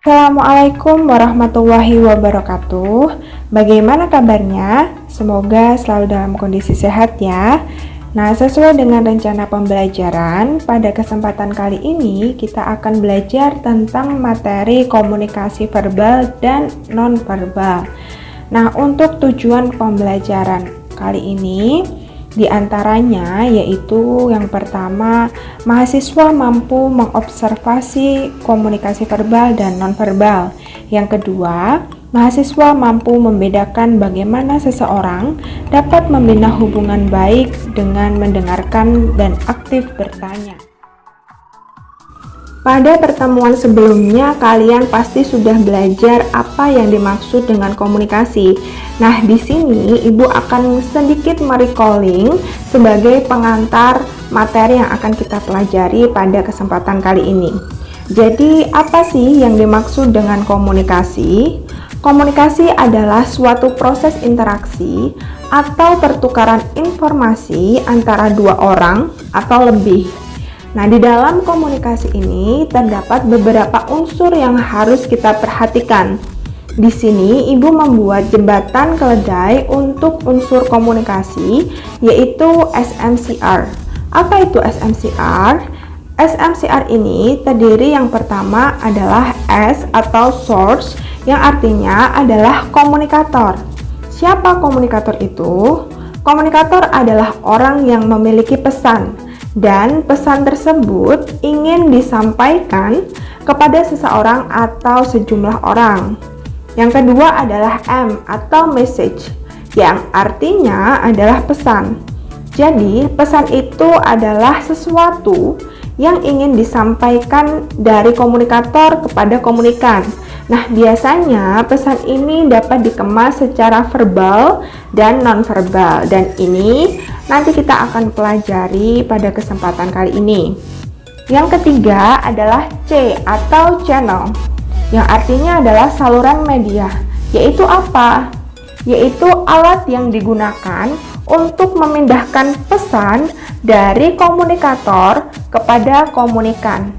Assalamualaikum warahmatullahi wabarakatuh. Bagaimana kabarnya? Semoga selalu dalam kondisi sehat ya. Nah, sesuai dengan rencana pembelajaran, pada kesempatan kali ini kita akan belajar tentang materi komunikasi verbal dan nonverbal. Nah, untuk tujuan pembelajaran kali ini di antaranya yaitu yang pertama, mahasiswa mampu mengobservasi komunikasi verbal dan nonverbal. Yang kedua, mahasiswa mampu membedakan bagaimana seseorang dapat membina hubungan baik dengan mendengarkan dan aktif bertanya. Pada pertemuan sebelumnya, kalian pasti sudah belajar apa yang dimaksud dengan komunikasi. Nah, di sini Ibu akan sedikit merecalling sebagai pengantar materi yang akan kita pelajari pada kesempatan kali ini. Jadi, apa sih yang dimaksud dengan komunikasi? Komunikasi adalah suatu proses interaksi atau pertukaran informasi antara dua orang atau lebih. Nah, di dalam komunikasi ini terdapat beberapa unsur yang harus kita perhatikan. Di sini, Ibu membuat jembatan keledai untuk unsur komunikasi, yaitu SMCR. Apa itu SMCR? SMCR ini terdiri yang pertama adalah S atau source, yang artinya adalah komunikator. Siapa komunikator itu? Komunikator adalah orang yang memiliki pesan, dan pesan tersebut ingin disampaikan kepada seseorang atau sejumlah orang. Yang kedua adalah M atau message, yang artinya adalah pesan. Jadi, pesan itu adalah sesuatu yang ingin disampaikan dari komunikator kepada komunikan. Nah, biasanya pesan ini dapat dikemas secara verbal dan nonverbal, dan ini nanti kita akan pelajari pada kesempatan kali ini. Yang ketiga adalah C atau channel, yang artinya adalah saluran media. Yaitu apa? Yaitu alat yang digunakan untuk memindahkan pesan dari komunikator kepada komunikan.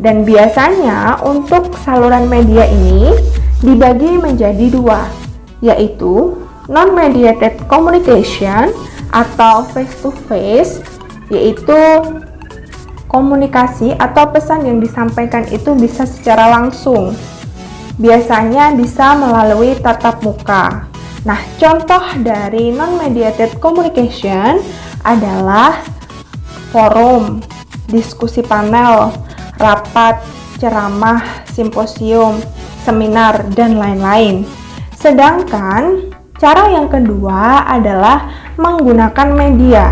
Dan biasanya untuk saluran media ini dibagi menjadi dua, yaitu non-mediated communication atau face-to-face, yaitu komunikasi atau pesan yang disampaikan itu bisa secara langsung. Biasanya bisa melalui tatap muka. Nah, contoh dari non-mediated communication adalah forum, diskusi panel, rapat, ceramah, simposium, seminar, dan lain-lain. Sedangkan cara yang kedua adalah menggunakan media.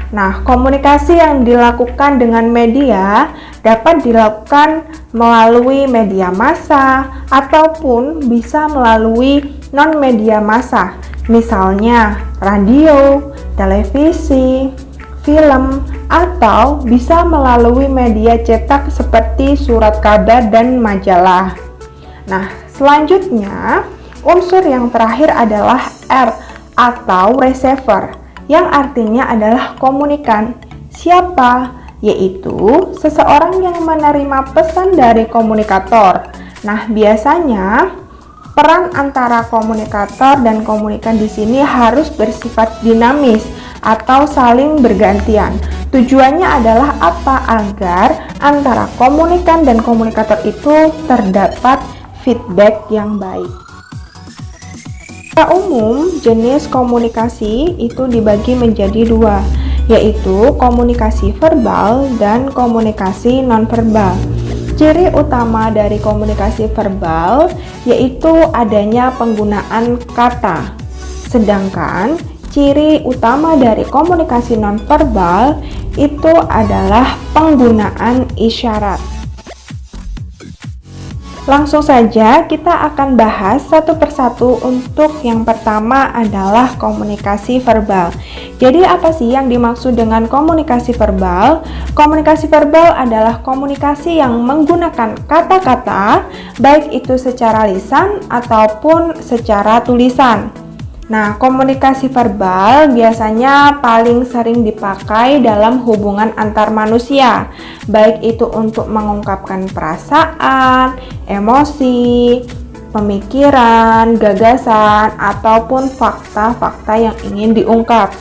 Nah, komunikasi yang dilakukan dengan media dapat dilakukan melalui media massa ataupun bisa melalui non-media massa, misalnya radio, televisi, film, atau bisa melalui media cetak seperti surat kabar dan majalah. Nah, selanjutnya unsur yang terakhir adalah R atau receiver, yang artinya adalah komunikan. Siapa? Yaitu seseorang yang menerima pesan dari komunikator. Nah, biasanya peran antara komunikator dan komunikan di sini harus bersifat dinamis atau saling bergantian. Tujuannya adalah apa? Agar antara komunikan dan komunikator itu terdapat feedback yang baik. Secara umum, jenis komunikasi itu dibagi menjadi dua, yaitu komunikasi verbal dan komunikasi nonverbal. Ciri utama dari komunikasi verbal yaitu adanya penggunaan kata, sedangkan ciri utama dari komunikasi nonverbal itu adalah penggunaan isyarat. Langsung saja kita akan bahas satu persatu. Untuk yang pertama adalah komunikasi verbal. Jadi apa sih yang dimaksud dengan komunikasi verbal? Komunikasi verbal adalah komunikasi yang menggunakan kata-kata, baik itu secara lisan ataupun secara tulisan. Nah, komunikasi verbal biasanya paling sering dipakai dalam hubungan antar manusia, baik itu untuk mengungkapkan perasaan, emosi, pemikiran, gagasan, ataupun fakta-fakta yang ingin diungkap.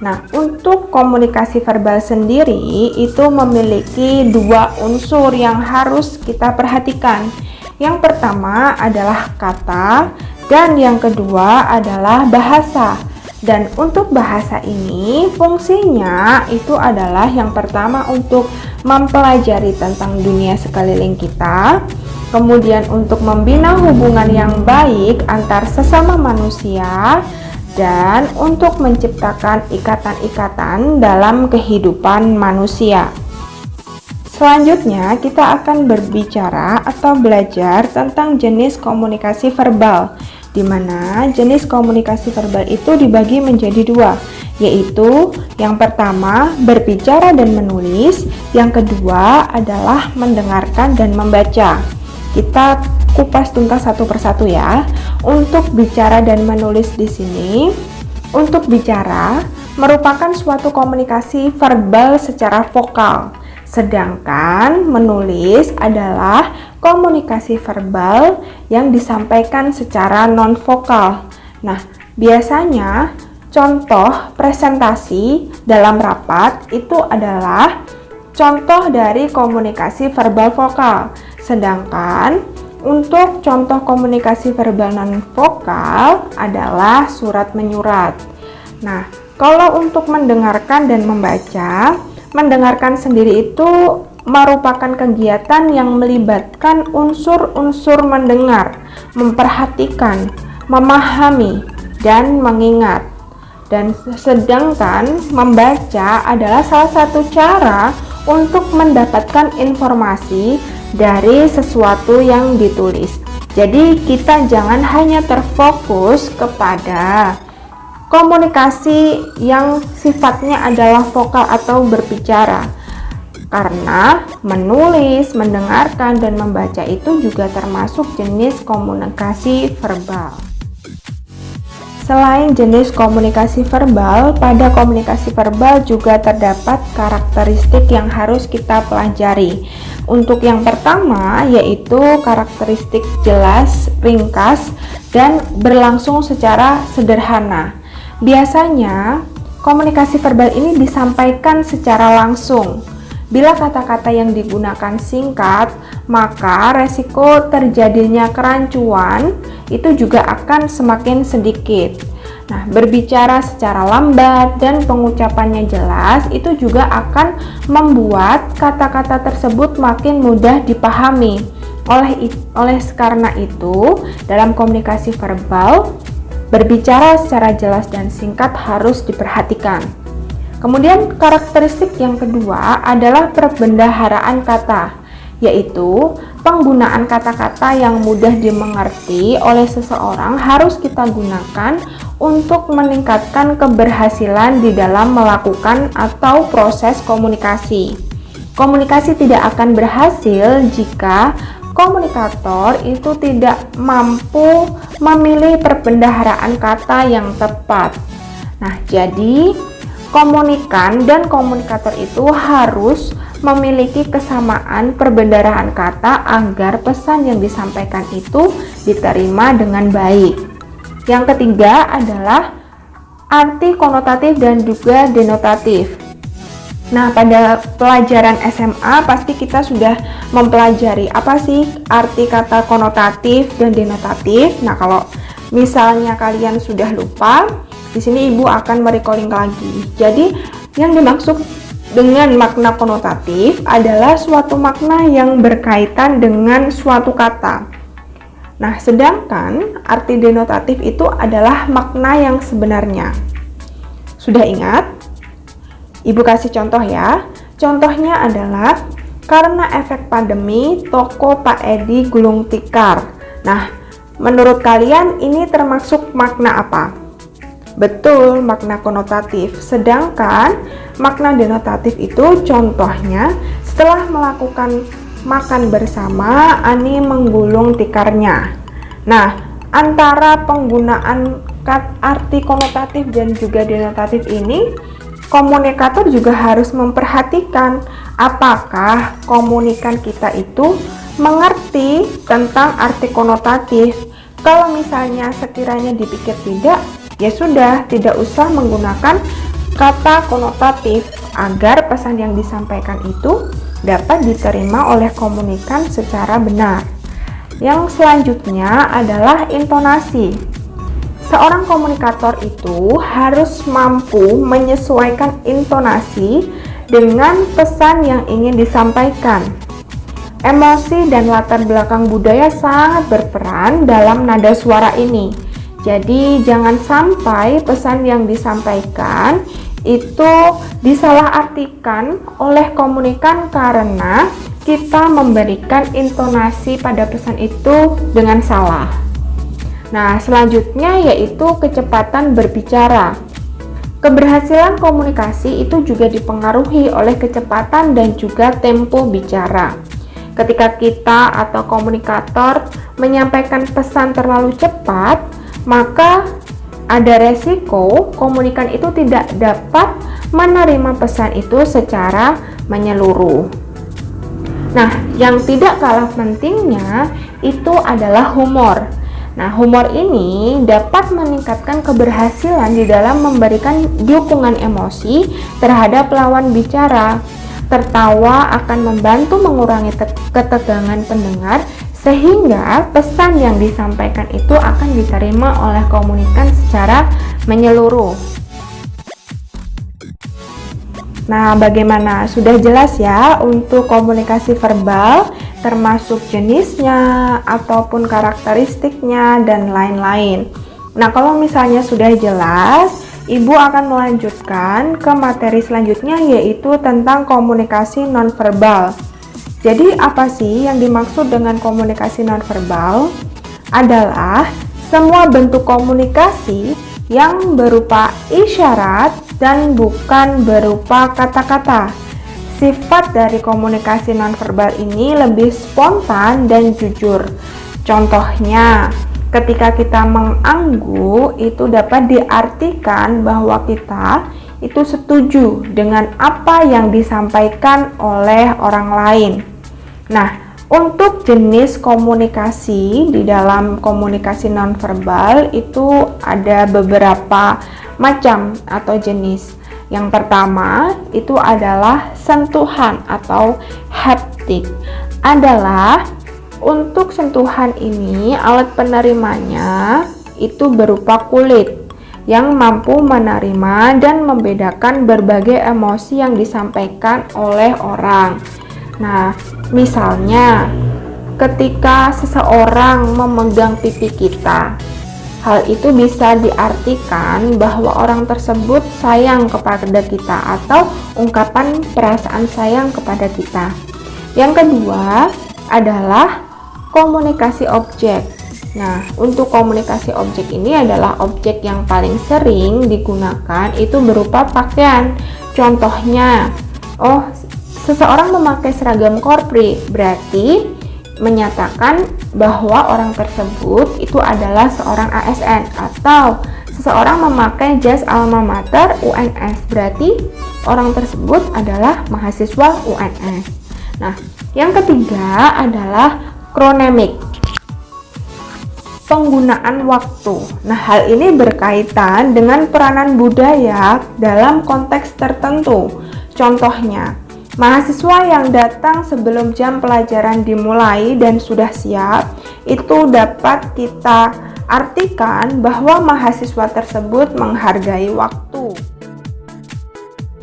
Nah, untuk komunikasi verbal sendiri itu memiliki dua unsur yang harus kita perhatikan. Yang pertama adalah kata, dan yang kedua adalah bahasa. Dan untuk bahasa ini fungsinya itu adalah yang pertama untuk mempelajari tentang dunia sekeliling kita, kemudian untuk membina hubungan yang baik antar sesama manusia, dan untuk menciptakan ikatan-ikatan dalam kehidupan manusia. Selanjutnya kita akan berbicara atau belajar tentang jenis komunikasi verbal, di mana jenis komunikasi verbal itu dibagi menjadi dua, yaitu yang pertama berbicara dan menulis, yang kedua adalah mendengarkan dan membaca. Kita kupas tuntas satu persatu ya. Untuk bicara dan menulis di sini, untuk bicara merupakan suatu komunikasi verbal secara vokal, sedangkan menulis adalah komunikasi verbal yang disampaikan secara non-vokal. Nah, biasanya contoh presentasi dalam rapat itu adalah contoh dari komunikasi verbal vokal, sedangkan untuk contoh komunikasi verbal non-vokal adalah surat menyurat. Nah, kalau untuk mendengarkan dan membaca, mendengarkan sendiri itu merupakan kegiatan yang melibatkan unsur-unsur mendengar, memperhatikan, memahami, dan mengingat. Dan sedangkan membaca adalah salah satu cara untuk mendapatkan informasi dari sesuatu yang ditulis. Jadi kita jangan hanya terfokus kepada komunikasi yang sifatnya adalah vokal atau berbicara, karena menulis, mendengarkan, dan membaca itu juga termasuk jenis komunikasi verbal. Selain jenis komunikasi verbal, pada komunikasi verbal juga terdapat karakteristik yang harus kita pelajari. Untuk yang pertama yaitu karakteristik jelas, ringkas, dan berlangsung secara sederhana. Biasanya komunikasi verbal ini disampaikan secara langsung. Bila kata-kata yang digunakan singkat, maka resiko terjadinya kerancuan itu juga akan semakin sedikit. Nah, berbicara secara lambat dan pengucapannya jelas itu juga akan membuat kata-kata tersebut makin mudah dipahami. Oleh karena itu, dalam komunikasi verbal, berbicara secara jelas dan singkat harus diperhatikan. Kemudian karakteristik yang kedua adalah perbendaharaan kata, yaitu penggunaan kata-kata yang mudah dimengerti oleh seseorang harus kita gunakan untuk meningkatkan keberhasilan di dalam melakukan atau proses komunikasi. Komunikasi tidak akan berhasil jika komunikator itu tidak mampu memilih perbendaharaan kata yang tepat. Nah, jadi komunikan dan komunikator itu harus memiliki kesamaan perbendaharaan kata agar pesan yang disampaikan itu diterima dengan baik. Yang ketiga adalah arti konotatif dan juga denotatif. Nah, pada pelajaran SMA pasti kita sudah mempelajari apa sih arti kata konotatif dan denotatif. Nah, kalau misalnya kalian sudah lupa, di sini Ibu akan merecalling lagi. Jadi, yang dimaksud dengan makna konotatif adalah suatu makna yang berkaitan dengan suatu kata. Nah, sedangkan arti denotatif itu adalah makna yang sebenarnya. Sudah ingat? Ibu kasih contoh ya. Contohnya adalah karena efek pandemi, toko Pak Edi gulung tikar. Nah, menurut kalian ini termasuk makna apa? Betul, makna konotatif. Sedangkan makna denotatif itu contohnya setelah melakukan makan bersama, Ani menggulung tikarnya. Nah, antara penggunaan arti konotatif dan juga denotatif ini, komunikator juga harus memperhatikan apakah komunikan kita itu mengerti tentang arti konotatif. Kalau misalnya sekiranya dipikir tidak, ya sudah, tidak usah menggunakan kata konotatif agar pesan yang disampaikan itu dapat diterima oleh komunikan secara benar. Yang selanjutnya adalah intonasi. Seorang komunikator itu harus mampu menyesuaikan intonasi dengan pesan yang ingin disampaikan. Emosi dan latar belakang budaya sangat berperan dalam nada suara ini. Jadi jangan sampai pesan yang disampaikan itu disalahartikan oleh komunikan karena kita memberikan intonasi pada pesan itu dengan salah. Nah, selanjutnya yaitu kecepatan berbicara. Keberhasilan komunikasi itu juga dipengaruhi oleh kecepatan dan juga tempo bicara. Ketika kita atau komunikator menyampaikan pesan terlalu cepat, maka ada resiko komunikan itu tidak dapat menerima pesan itu secara menyeluruh. Nah, yang tidak kalah pentingnya itu adalah humor. Nah, humor ini dapat meningkatkan keberhasilan di dalam memberikan dukungan emosi terhadap lawan bicara. Tertawa akan membantu mengurangi ketegangan pendengar sehingga pesan yang disampaikan itu akan diterima oleh komunikan secara menyeluruh. Nah, bagaimana? Sudah jelas ya untuk komunikasi verbal, termasuk jenisnya, ataupun karakteristiknya, dan lain-lain. Nah, kalau misalnya sudah jelas, Ibu akan melanjutkan ke materi selanjutnya, yaitu tentang komunikasi nonverbal. Jadi, apa sih yang dimaksud dengan komunikasi nonverbal? Adalah semua bentuk komunikasi yang berupa isyarat dan bukan berupa kata-kata. Sifat dari komunikasi nonverbal ini lebih spontan dan jujur. Contohnya, ketika kita mengangguk, itu dapat diartikan bahwa kita itu setuju dengan apa yang disampaikan oleh orang lain. Nah, untuk jenis komunikasi di dalam komunikasi nonverbal itu ada beberapa macam atau jenis. Yang pertama itu adalah sentuhan atau haptik. Adalah untuk sentuhan ini alat penerimanya itu berupa kulit yang mampu menerima dan membedakan berbagai emosi yang disampaikan oleh orang. Nah, misalnya ketika seseorang memegang pipi kita, hal itu bisa diartikan bahwa orang tersebut sayang kepada kita atau ungkapan perasaan sayang kepada kita. Yang kedua adalah komunikasi objek. Nah, untuk komunikasi objek ini adalah objek yang paling sering digunakan itu berupa pakaian. Contohnya, seseorang memakai seragam korpri, berarti menyatakan bahwa orang tersebut itu adalah seorang ASN, atau seseorang memakai jas alma mater UNS, berarti orang tersebut adalah mahasiswa UNS. Nah, yang ketiga adalah kronemik, penggunaan waktu. Nah, hal ini berkaitan dengan peranan budaya dalam konteks tertentu. Contohnya, mahasiswa yang datang sebelum jam pelajaran dimulai dan sudah siap, itu dapat kita artikan bahwa mahasiswa tersebut menghargai waktu.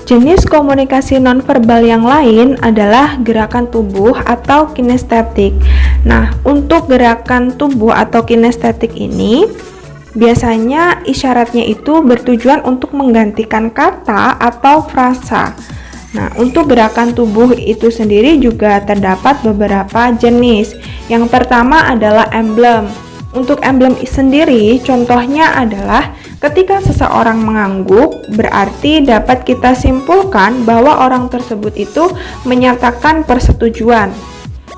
Jenis komunikasi nonverbal yang lain adalah gerakan tubuh atau kinestetik. Nah, untuk gerakan tubuh atau kinestetik ini, biasanya isyaratnya itu bertujuan untuk menggantikan kata atau frasa. Nah, untuk gerakan tubuh itu sendiri juga terdapat beberapa jenis. Yang pertama adalah emblem. Untuk emblem sendiri, contohnya adalah ketika seseorang mengangguk, berarti dapat kita simpulkan bahwa orang tersebut itu menyatakan persetujuan.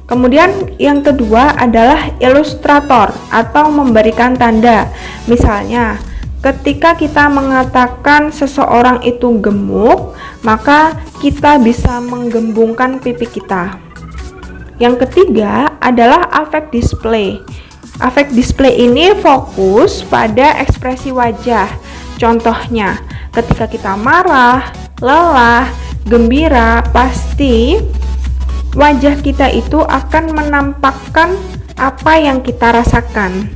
Kemudian yang kedua adalah ilustrator atau memberikan tanda. Misalnya, ketika kita mengatakan seseorang itu gemuk, maka kita bisa menggembungkan pipi kita. Yang ketiga adalah affect display. Affect display ini fokus pada ekspresi wajah. Contohnya, ketika kita marah, lelah, gembira, pasti wajah kita itu akan menampakkan apa yang kita rasakan.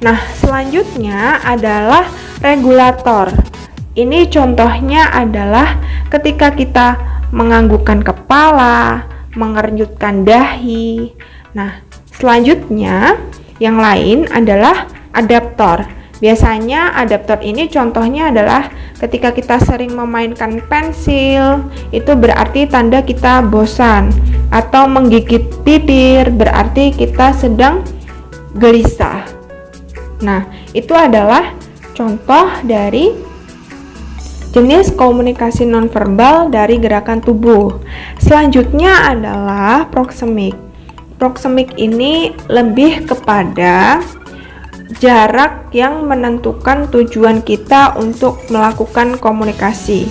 Nah, selanjutnya adalah regulator. Ini contohnya adalah ketika kita menganggukkan kepala, mengernyitkan dahi. Nah, selanjutnya yang lain adalah adaptor. Biasanya adaptor ini contohnya adalah ketika kita sering memainkan pensil, itu berarti tanda kita bosan, atau menggigit bibir berarti kita sedang gelisah. Nah, itu adalah contoh dari jenis komunikasi nonverbal dari gerakan tubuh. Selanjutnya adalah proxemic. Proxemic ini lebih kepada jarak yang menentukan tujuan kita untuk melakukan komunikasi.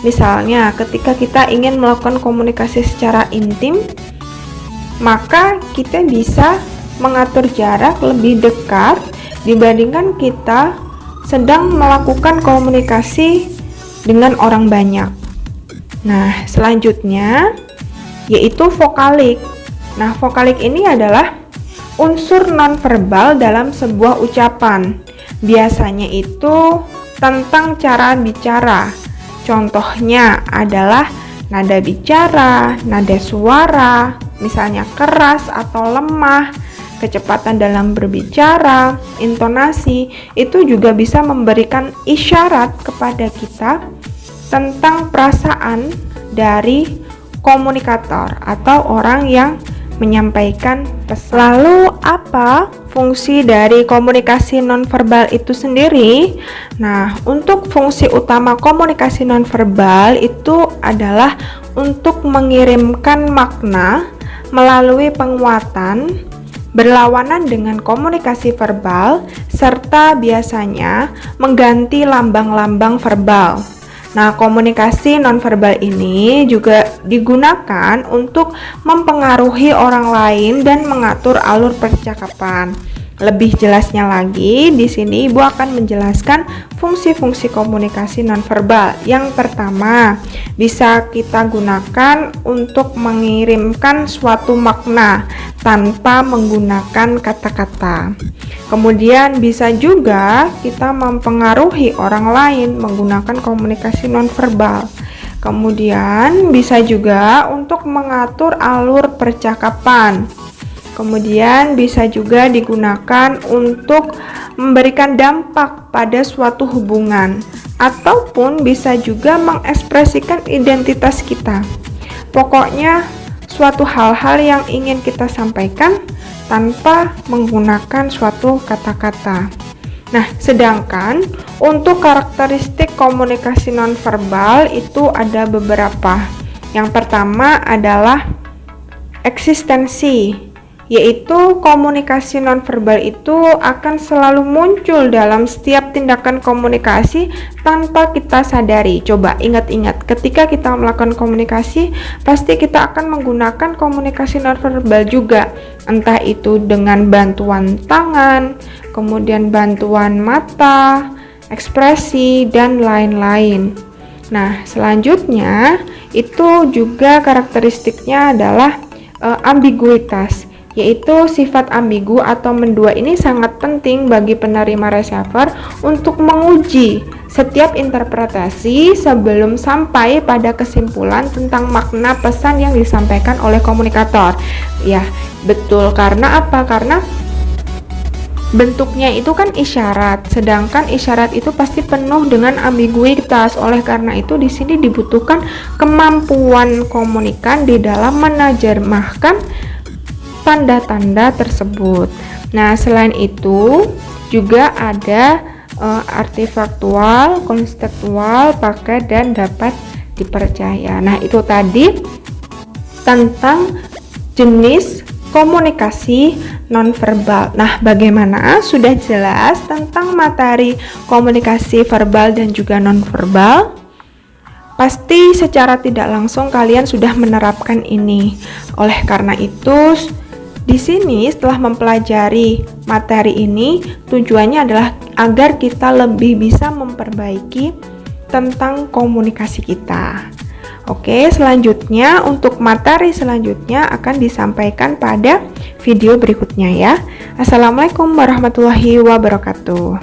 Misalnya, ketika kita ingin melakukan komunikasi secara intim, maka kita bisa mengatur jarak lebih dekat dibandingkan kita sedang melakukan komunikasi dengan orang banyak. Nah, selanjutnya yaitu vokalik. Nah, vokalik ini adalah unsur nonverbal dalam sebuah ucapan. Biasanya itu tentang cara bicara. Contohnya adalah nada bicara, nada suara, misalnya keras atau lemah, kecepatan dalam berbicara, intonasi, itu juga bisa memberikan isyarat kepada kita tentang perasaan dari komunikator atau orang yang menyampaikan pesan. Lalu apa fungsi dari komunikasi nonverbal itu sendiri? Nah, untuk fungsi utama komunikasi nonverbal itu adalah untuk mengirimkan makna melalui penguatan, berlawanan dengan komunikasi verbal, serta biasanya mengganti lambang-lambang verbal. Nah, komunikasi nonverbal ini juga digunakan untuk mempengaruhi orang lain dan mengatur alur percakapan. Lebih jelasnya lagi, di sini Ibu akan menjelaskan fungsi-fungsi komunikasi nonverbal. Yang pertama, bisa kita gunakan untuk mengirimkan suatu makna tanpa menggunakan kata-kata. Kemudian bisa juga kita mempengaruhi orang lain menggunakan komunikasi nonverbal. Kemudian bisa juga untuk mengatur alur percakapan. Kemudian bisa juga digunakan untuk memberikan dampak pada suatu hubungan, ataupun bisa juga mengekspresikan identitas kita. Pokoknya suatu hal-hal yang ingin kita sampaikan tanpa menggunakan suatu kata-kata. Nah, sedangkan untuk karakteristik komunikasi nonverbal itu ada beberapa. Yang pertama adalah eksistensi, yaitu komunikasi nonverbal itu akan selalu muncul dalam setiap tindakan komunikasi tanpa kita sadari. Coba ingat-ingat, ketika kita melakukan komunikasi, pasti kita akan menggunakan komunikasi nonverbal juga, entah itu dengan bantuan tangan, kemudian bantuan mata, ekspresi, dan lain-lain. Nah, selanjutnya itu juga karakteristiknya adalah ambiguitas, yaitu sifat ambigu atau mendua ini sangat penting bagi penerima receiver untuk menguji setiap interpretasi sebelum sampai pada kesimpulan tentang makna pesan yang disampaikan oleh komunikator. Ya, betul. Karena apa? Karena bentuknya itu kan isyarat, sedangkan isyarat itu pasti penuh dengan ambiguitas. Oleh karena itu di sini dibutuhkan kemampuan komunikan di dalam menerjemahkan tanda-tanda tersebut. Nah, selain itu juga ada artifaktual, konseptual, paket, dan dapat dipercaya. Nah, itu tadi tentang jenis komunikasi nonverbal. Nah, bagaimana? Sudah jelas tentang materi komunikasi verbal dan juga nonverbal? Pasti secara tidak langsung kalian sudah menerapkan ini. Oleh karena itu, di sini setelah mempelajari materi ini, tujuannya adalah agar kita lebih bisa memperbaiki tentang komunikasi kita. Oke, selanjutnya untuk materi selanjutnya akan disampaikan pada video berikutnya ya. Assalamualaikum warahmatullahi wabarakatuh.